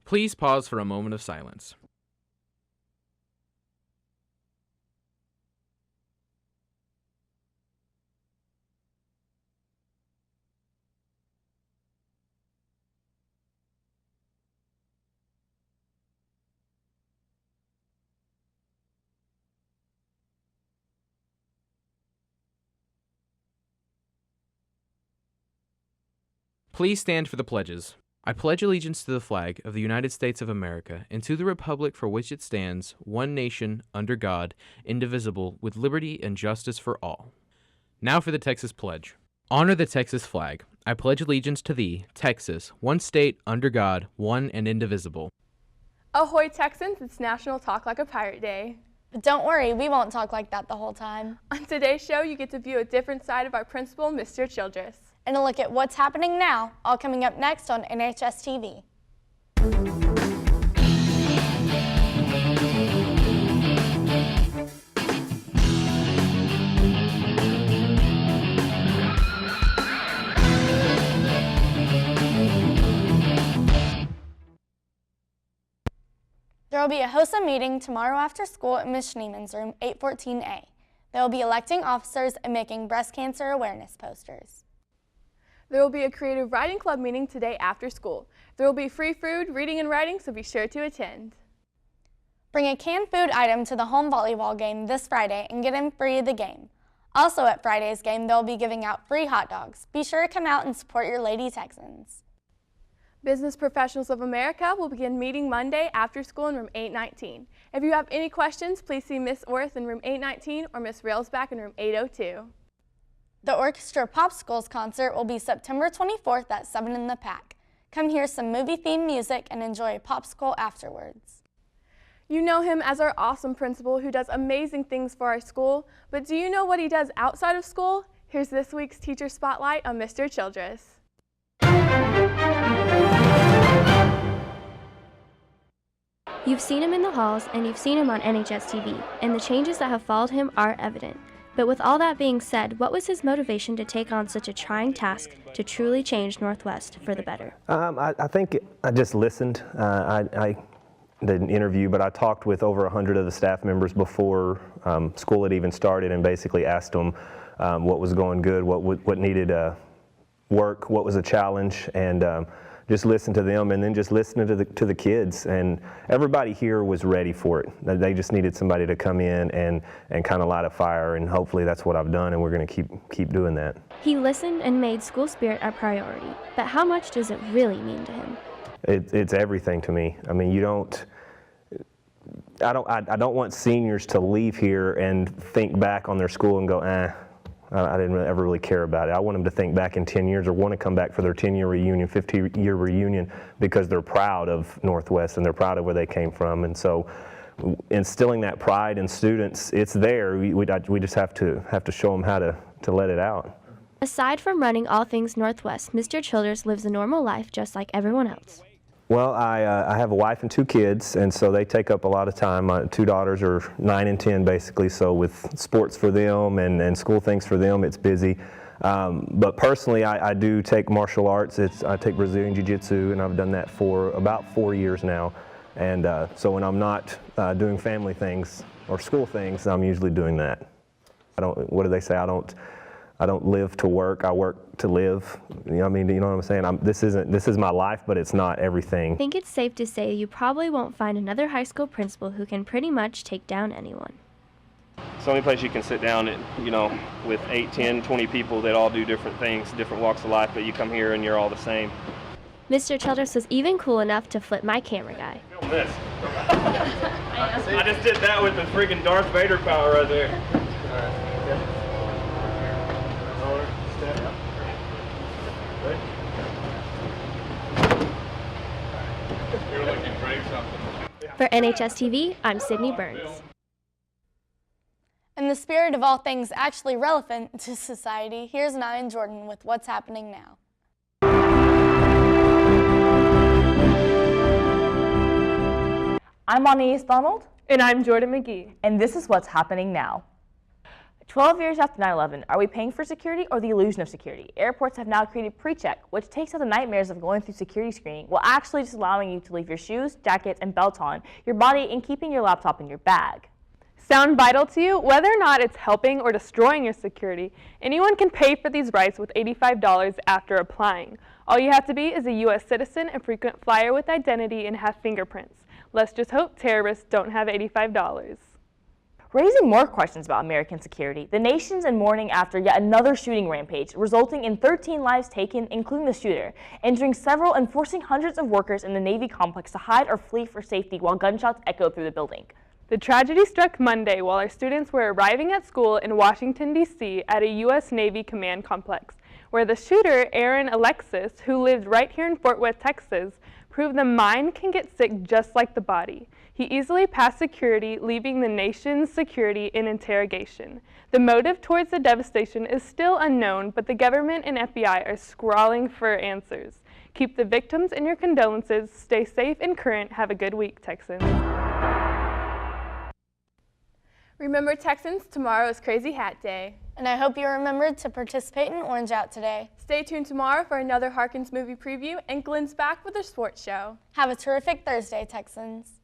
Please pause for a moment of silence. Please stand for the pledges. I pledge allegiance to the flag of the United States of America and to the republic for which it stands, one nation, under God, indivisible, with liberty and justice for all. Now for the Texas Pledge. Honor the Texas flag. I pledge allegiance to thee, Texas, one state, under God, one and indivisible. Ahoy Texans, it's National Talk Like a Pirate Day. But don't worry, we won't talk like that the whole time. On today's show, you get to view a different side of our principal, Mr. Childress. And a look at what's happening now, all coming up next on NHSTV. There will be a HOSA meeting tomorrow after school at Ms. Schneeman's room 814A. They will be electing officers and making breast cancer awareness posters. There will be a creative writing club meeting today after school. There will be free food, reading, and writing, so be sure to attend. Bring a canned food item to the home volleyball game this Friday and get in free of the game. Also at Friday's game, they'll be giving out free hot dogs. Be sure to come out and support your Lady Texans. Business Professionals of America will begin meeting Monday after school in room 819. If you have any questions, please see Miss Orth in room 819 or Miss Railsback in room 802. The Orchestra Popsicles concert will be September 24th at 7 in the Pack. Come hear some movie-themed music and enjoy a popsicle afterwards. You know him as our awesome principal who does amazing things for our school, but do you know what he does outside of school? Here's this week's Teacher Spotlight on Mr. Childress. You've seen him in the halls and you've seen him on NHSTV, and the changes that have followed him are evident. But with all that being said, what was his motivation to take on such a trying task to truly change Northwest for the better? I think I just listened. I didn't interview, but I talked with over 100 of the staff members before school had even started and basically asked them what was going good, what needed work, what was a challenge, and just listen to them, and then just listening to the kids. And everybody here was ready for it. They just needed somebody to come in and kind of light a fire, and hopefully that's what I've done, and we're going to keep doing that. He listened and made school spirit a priority, but how much does it really mean to him? It's everything to me. I mean, I don't want seniors to leave here and think back on their school and go, I didn't ever really care about it. I want them to think back in 10 years or want to come back for their 10-year reunion, 50-year reunion, because they're proud of Northwest and they're proud of where they came from. And so instilling that pride in students, it's there. We just have to show them how to let it out. Aside from running all things Northwest, Mr. Childress lives a normal life just like everyone else. Well, I have a wife and 2 kids, and so they take up a lot of time. My 2 daughters are 9 and 10, basically, so with sports for them and school things for them, it's busy. But personally, I do take martial arts. I take Brazilian Jiu-Jitsu, and I've done that for about 4 years now. And so when I'm not doing family things or school things, I'm usually doing that. What do they say? I don't live to work, I work to live. You know what I'm saying? This is my life, but it's not everything. I think it's safe to say you probably won't find another high school principal who can pretty much take down anyone. It's the only place you can sit down with 8, 10, 20 people that all do different things, different walks of life, but you come here and you're all the same. Mr. Childress was even cool enough to flip my camera guy. Film this. I just did that with the freaking Darth Vader power right there. All right. You're looking great, something. For NHSTV, I'm Sydney Burns. In the spirit of all things actually relevant to society, here's Nia Jordan with What's Happening Now. I'm Anais Donald. And I'm Jordan McGee. And this is What's Happening Now. 12 years after 9/11, are we paying for security or the illusion of security? Airports have now created PreCheck, which takes out the nightmares of going through security screening while actually just allowing you to leave your shoes, jackets, and belts on your body and keeping your laptop in your bag. Sound vital to you? Whether or not it's helping or destroying your security, anyone can pay for these rights with $85 after applying. All you have to be is a U.S. citizen, a frequent flyer with identity, and have fingerprints. Let's just hope terrorists don't have $85. Raising more questions about American security, the nation's in mourning after yet another shooting rampage, resulting in 13 lives taken, including the shooter, injuring several and forcing hundreds of workers in the Navy complex to hide or flee for safety while gunshots echoed through the building. The tragedy struck Monday while our students were arriving at school in Washington, D.C. at a U.S. Navy command complex, where the shooter, Aaron Alexis, who lived right here in Fort Worth, Texas, proved the mind can get sick just like the body. He easily passed security, leaving the nation's security in interrogation. The motive towards the devastation is still unknown, but the government and FBI are scrawling for answers. Keep the victims in your condolences. Stay safe and current. Have a good week, Texans. Remember, Texans, tomorrow is Crazy Hat Day. And I hope you remembered to participate in Orange Out today. Stay tuned tomorrow for another Harkins movie preview, and Glenn's back with a sports show. Have a terrific Thursday, Texans.